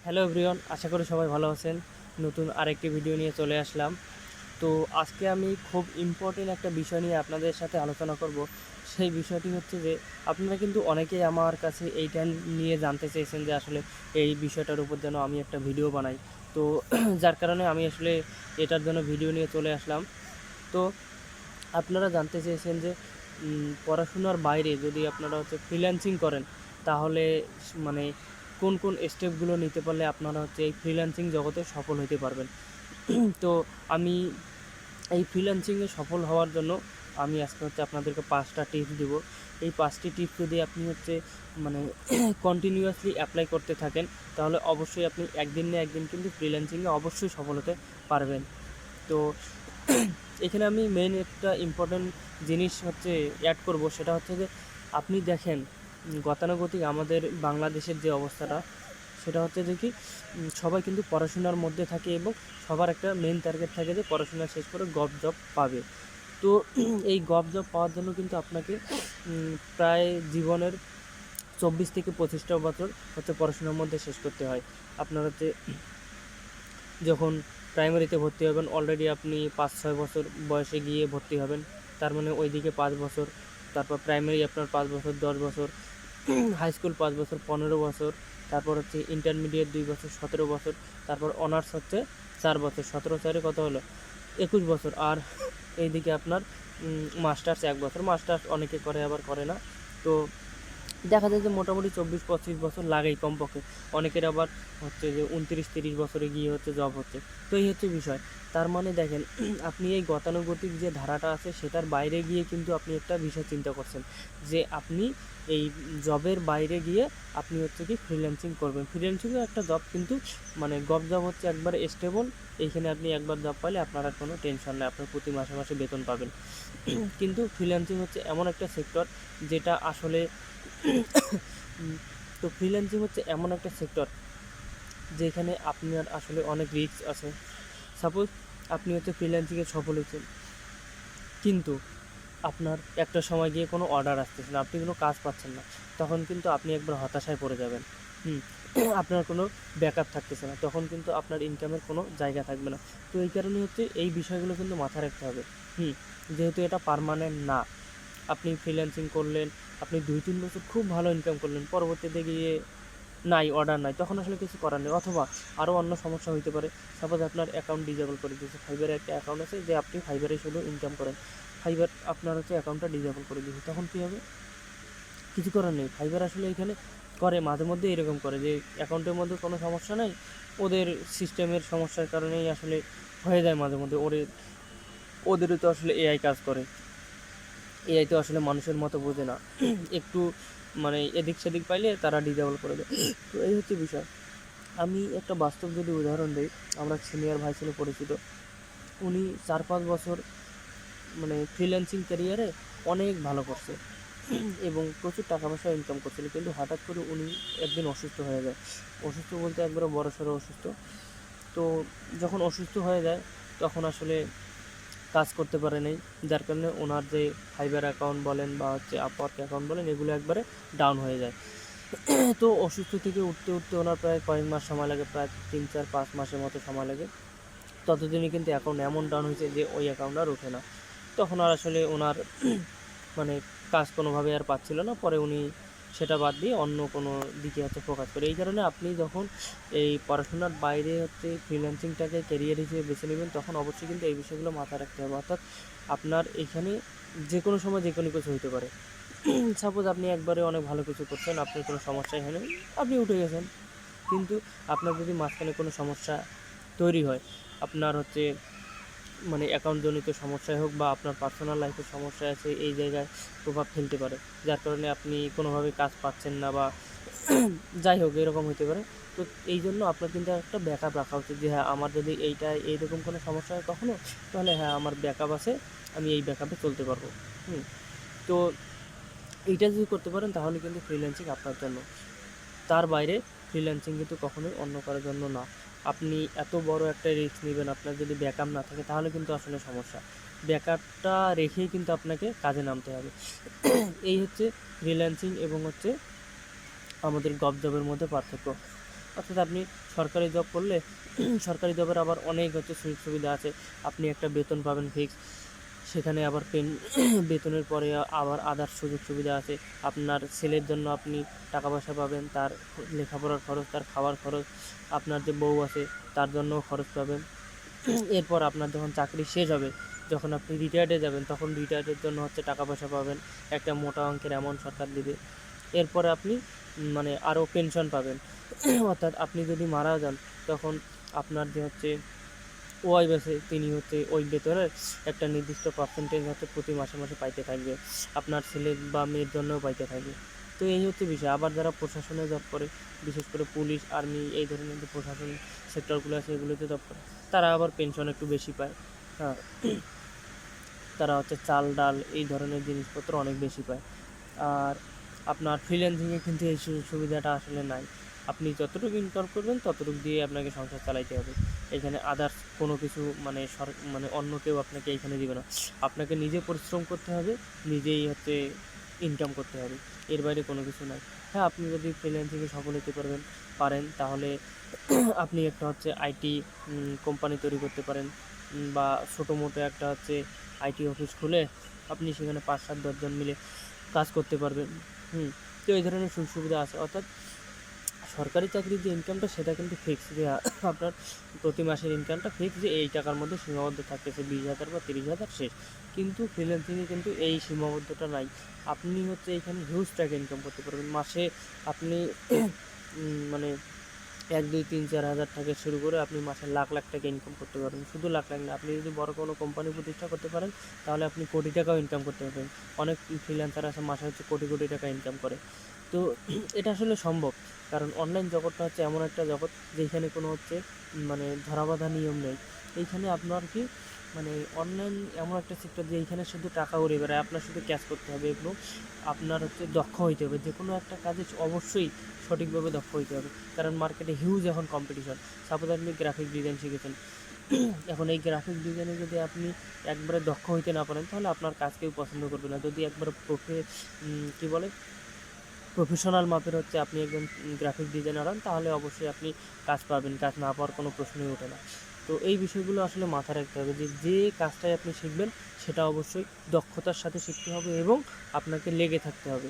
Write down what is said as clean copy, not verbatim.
Hello everyone, আশা করি সবাই ভালো আছেন। নতুন আরেকটি ভিডিও নিয়ে চলে আসলাম। তো আজকে আমি খুব ইম্পর্টেন্ট একটা বিষয় নিয়ে আপনাদের সাথে আলোচনা করব। সেই বিষয়টি হচ্ছে যে আপনারা কিন্তু অনেকেই আমার কাছে এইটা নিয়ে জানতে চেয়েছেন যে আসলে এই বিষয়টার উপর যেন আমি একটা ভিডিও বানাই। তো যার কারণে আমি আসলে এটার জন্য ভিডিও নিয়ে চলে আসলাম। তো আপনারা জানতে চেয়েছেন যে পড়াশোনার বাইরে যদি আপনারা ফ্রিল্যান্সিং করেন, তাহলে মানে কোন কোন স্টেপগুলো নিতে পারলে আপনারা এই ফ্রিল্যান্সিং জগতে সফল হতে পারবেন। তো আমি এই ফ্রিল্যান্সিংয়ে সফল হওয়ার জন্য আমি আজকে আপনাদেরকে 5টা টিপস দেব। এই 5টি টিপস যদি আপনি মানে কন্টিনিউয়াসলি অ্যাপ্লাই করতে থাকেন, তাহলে অবশ্যই আপনি একদিন না একদিন কিন্তু ফ্রিল্যান্সিংয়ে অবশ্যই সফল হতে পারবেন। তো এখানে আমি মেইন একটা ইম্পর্ট্যান্ট জিনিস অ্যাড করব, সেটা হচ্ছে যে আপনি দেখেন গতানুগতিক আমাদের বাংলাদেশের যে অবস্থাটা, সেটা হচ্ছে যে কি সবাই কিন্তু পড়াশোনার মধ্যে থাকে এবং সবার একটা মেইন টার্গেট থাকে যে পড়াশোনা শেষ করে গভ জব পাবে। তো এই গভ জব পাওয়ার জন্য কিন্তু আপনাকে প্রায় জীবনের 24 থেকে 25টা বছর পড়াশোনার মধ্যে শেষ করতে হয়। আপনার যখন প্রাইমারিতে ভর্তি হবেন, অলরেডি আপনি 5-6 বছর বয়সে গিয়ে ভর্তি হবেন, তার মানে ওইদিকে 5 বছর, তারপর প্রাইমারি আপনার 5 বছর 10 বছর, হাই স্কুল 5 বছর 15 বছর, তারপর ইন্টারমিডিয়েট 2 বছর 17 বছর, তারপর অনার্স 4 বছর, 17 কত হলো 21 বছর, আর এইদিকে আপনার মাস্টার্স 1 বছর। মাস্টার্স অনেকে করে আবার করে না। তো দেখা যায় যে মোটামুটি 24-25 বছর লাগেই কমপক্ষে। অনেকের আবার যে 29-30 বছরে গিয়ে জব হচ্ছে। তো এই বিষয়। তার মানে দেখেন, আপনি এই গতানুগতিক যে ধারাটা আছে সেটার বাইরে গিয়ে কিন্তু আপনি একটা বিষয় চিন্তা করছেন যে আপনি এই জবের বাইরে গিয়ে আপনি কি ফ্রিল্যান্সিং করবেন। ফ্রিল্যান্সিংও একটা জব, কিন্তু মানে গভ জব একবারে স্টেবল। এইখানে আপনি একবার জব পাইলে আপনার আর কোনো টেনশন নেই, আপনার প্রতি মাসে মাসে বেতন পাবেন। কিন্তু ফ্রিল্যান্সিং এমন একটা সেক্টর যেটা আসলে তো ফ্রিল্যান্সিং এমন একটা সেক্টর যেখানে আপনার আসলে অনেক রিস্ক আছে। সাপোজ আপনি ফ্রিল্যান্সিংয়ে সফল হয়েছেন, কিন্তু আপনার একটা সময় গিয়ে কোনো অর্ডার আসতেছে না, আপনি কোনো কাজ পাচ্ছেন না, তখন কিন্তু আপনি একবার হতাশায় পড়ে যাবেন। আপনার কোনো ব্যাকআপ থাকতেছে না, তখন কিন্তু আপনার ইনকামের কোনো জায়গা থাকবে না। তো এই কারণে এই বিষয়গুলো কিন্তু মাথায় রাখতে হবে। যেহেতু এটা পার্মানেন্ট না। আপনি ফ্রিল্যান্সিং করলেন, আপনি 2-3 বছর খুব ভালো ইনকাম করলেন, পরবর্তীতে গিয়ে নাই, অর্ডার নাই, তখন আসলে কিছু করার নেই। অথবা আরও অন্য সমস্যা হতে পারে। সাপোজ আপনার অ্যাকাউন্ট ডিজেবল করে দিয়েছে, ফাইবারে একটা অ্যাকাউন্ট আছে যে আপনি ফাইবারে শুধু ইনকাম করেন, ফাইবার আপনার অ্যাকাউন্টটা ডিজেবল করে দিয়েছে, তখন কী হবে? কিছু করার নেই। ফাইবার আসলে এখানে করে মাঝে মধ্যে এরকম করে যে অ্যাকাউন্টের মধ্যে কোনো সমস্যা নেই, ওদের সিস্টেমের সমস্যার কারণেই আসলে হয়ে যায় মাঝে মধ্যে। ওদেরও তো আসলে এআই কাজ করে, এআই তো আসলে মানুষের মতো বোঝে না, একটু মানে এদিক সেদিক পাইলে তারা ডিজেবল করে দেয়। তো এই বিষয়। আমি একটা বাস্তব যদি উদাহরণ দিই, আমরা সিনিয়র ভাই ছিল পরিচিত, উনি 4-5 বছর মানে ফ্রিল্যান্সিং ক্যারিয়ারে অনেক ভালো করছে এবং প্রচুর টাকা পয়সা ইনকাম করছিল, কিন্তু হঠাৎ করে উনি একদিন অসুস্থ হয়ে যায়। অসুস্থ বলতে একবারে বড়সড় অসুস্থ। তো যখন অসুস্থ হয়ে যায়, তখন আসলে কাজ করতে পারে নাই, যার কারণে ওনার যে ফাইবার অ্যাকাউন্ট বলেন বা আপওয়ার্ক অ্যাকাউন্ট বলেন, এগুলো একবারে ডাউন হয়ে যায়। তো অসুস্থ থেকে উঠতে উঠতে ওনার প্রায় কয়েক মাস সময় লাগে, প্রায় 3-4-5 মাসের মতো সময় লাগে। ততদিনই কিন্তু অ্যাকাউন্ট এমন ডাউন হয়েছে যে ওই অ্যাকাউন্ট আর ওঠে না। তখন আর আসলে ওনার মানে কাজ কোনোভাবে আর পাচ্ছিল না। পরে উনি সেটা বাদ দিয়ে অন্য কোনো দিকে ফোকাস করে। এই কারণে আপনি যখন এই পড়াশোনার বাইরে ফ্রিল্যান্সিংটাকে ক্যারিয়ার হিসেবে বেছে নেবেন, তখন অবশ্যই কিন্তু এই বিষয়গুলো মাথায় রাখতে হবে। অর্থাৎ আপনার এখানে যে কোনো সময় যে কোনো কিছু হতে পারে। সাপোজ আপনি একবারে অনেক ভালো কিছু করছেন, আপনার কোনো সমস্যাই হয়নি, আপনি উঠে গেছেন, কিন্তু আপনার যদি মাঝখানে কোনো সমস্যা তৈরি হয়, আপনার মানে অ্যাকাউন্টজনিত সমস্যাই হোক বা আপনার পার্সোনাল লাইফের সমস্যা আছে, এই জায়গায় প্রভাব ফেলতে পারে, যার কারণে আপনি কোনোভাবে কাজ পাচ্ছেন না বা যাই হোক এরকম হতে পারে। তো এই জন্য আপনার কিন্তু একটা ব্যাকআপ রাখা উচিত যে হ্যাঁ, আমার যদি এইরকম কোনো সমস্যা হয় কখনও, তাহলে হ্যাঁ আমার ব্যাকআপ আছে, আমি এই ব্যাকআপে চলতে পারবো। তো এইটা যদি করতে পারেন, তাহলে কিন্তু ফ্রিল্যান্সিং আপনার জন্য। তার বাইরে ফ্রিল্যান্সিং কিন্তু কখনোই অন্য কারোর জন্য না। আপনি এত বড় একটা রিস্ক নেবেন, আপনার যদি ব্যাকআপ না থাকে তাহলে কিন্তু আসলে সমস্যা। ব্যাকআপটা রেখেই কিন্তু আপনাকে কাজে নামতে হবে। এই ফ্রিল্যান্সিং এবং আমাদের গভ জবের মধ্যে পার্থক্য। অর্থাৎ আপনি সরকারি জব করলে সরকারি জবের আবার অনেক সুযোগ সুবিধা আছে। আপনি একটা বেতন পাবেন ফিক্স, সেখানে আবার বেতনের পরে আবার আদার্স সুযোগ সুবিধা আছে। আপনার ছেলের জন্য আপনি টাকা পয়সা পাবেন, তার লেখাপড়ার খরচ, তার খাওয়ার খরচ, আপনার যে বউ আছে তার জন্যও খরচ পাবেন। এরপর আপনার যখন চাকরি শেষ হবে, যখন আপনি রিটায়ার্ডে যাবেন, তখন রিটায়ার্ডের জন্য টাকা পয়সা পাবেন, একটা মোটা অঙ্কের অ্যামাউন্ট সরকার দেবে। এরপরে আপনি মানে আরও পেনশন পাবেন। অর্থাৎ আপনি যদি মারা যান, তখন আপনার যে ওয়াইফ আছে তিনি ওই বেতনের একটা নির্দিষ্ট পার্সেন্টেজ প্রতি মাসে মাসে পাইতে থাকবে, আপনার ছেলে বা মেয়ের জন্যও পাইতে থাকবে। তো এই বিষয়। আবার যারা প্রশাসনে জব করে, বিশেষ করে পুলিশ, আর্মি, এই ধরনের যে প্রশাসন সেক্টরগুলো আছে এগুলোতে জব করে, তারা আবার পেনশন একটু বেশি পায়। হ্যাঁ, তারা চাল ডাল এই ধরনের জিনিসপত্র অনেক বেশি পায়। আর আপনার ফ্রিল্যান্সিংয়ে কিন্তু এই সুবিধাটা আসলে নাই। আপনি যতটুকু ইনকাম করবেন ততটুকু দিয়ে আপনাকে সংসার চালাইতে হবে। এখানে আদার্স কোনো কিছু মানে অন্য কেউ আপনাকে এইখানে দিবে না। আপনাকে নিজে পরিশ্রম করতে হবে, নিজেই ইনকাম করতে হবে, এর বাইরে কোনো কিছু নাই। হ্যাঁ, আপনি যদি ফ্রিল্যান্সিংয়ে সফল হতে পারেন তাহলে আপনি একটা আইটি কোম্পানি তৈরি করতে পারেন, বা ছোটো মোটো একটা আইটি অফিস খুলে আপনি সেখানে 5-7-10 জন মিলে কাজ করতে পারবেন। তো এই ধরনের সুযোগ সুবিধা আছে। অর্থাৎ সরকারি চাকরির যে ইনকামটা সেটা কিন্তু ফিক্স, যে আপনার প্রতি মাসের ইনকামটা ফিক্স, যে এই টাকার মধ্যে সীমাবদ্ধ থাকতেছে, 20,000 বা 30,000 শেষ। কিন্তু ফ্রিল্যান্সিংয়ে কিন্তু এই সীমাবদ্ধতা নাই। আপনি এখানে হিউজ টাকা ইনকাম করতে পারবেন মাসে। আপনি মানে 1, 2, 3, 4 হাজার থেকে শুরু করে আপনি মাসে লাখ লাখ টাকা ইনকাম করতে পারবেন। শুধু লাখ লাখ না, আপনি যদি বড় কোনো কোম্পানি প্রতিষ্ঠা করতে পারেন তাহলে আপনি কোটি টাকাও ইনকাম করতে পারবেন। অনেক ফ্রিল্যান্সার আছে মাসে কোটি কোটি টাকা ইনকাম করে। তো এটা আসলে সম্ভব, কারণ অনলাইন জগৎটা এমন একটা জগৎ যেখানে কোনো মানে ধরাবাঁধা নিয়ম নেই। এইখানে আপনার মানে অনলাইন এমন একটা সেক্টর যে এইখানে শুধু টাকা উড়ে বেড়ায়, আপনার শুধু ক্যাশ করতে হবে এবং আপনার দক্ষ হইতে হবে। যে কোনো একটা কাজে অবশ্যই সঠিকভাবে দক্ষ হইতে হবে, কারণ মার্কেটে হিউজ এখন কম্পিটিশন। সাপোজ আপনি গ্রাফিক ডিজাইন শিখেছেন, এখন এই গ্রাফিক ডিজাইনে যদি আপনি একবারে দক্ষ হইতে না পারেন তাহলে আপনার কাজ কেউ পছন্দ করবে না। যদি একবার প্রফেশনাল মাপের আপনি একজন গ্রাফিক ডিজাইনার হন, তাহলে অবশ্যই আপনি কাজ পাবেন, কাজ না পাওয়ার কোনো প্রশ্নই ওঠে না। তো এই বিষয়গুলো আসলে মাথায় রাখতে হবে, যে কাজটাই আপনি শিখবেন সেটা অবশ্যই দক্ষতার সাথে শিখতে হবে এবং আপনাকে লেগে থাকতে হবে।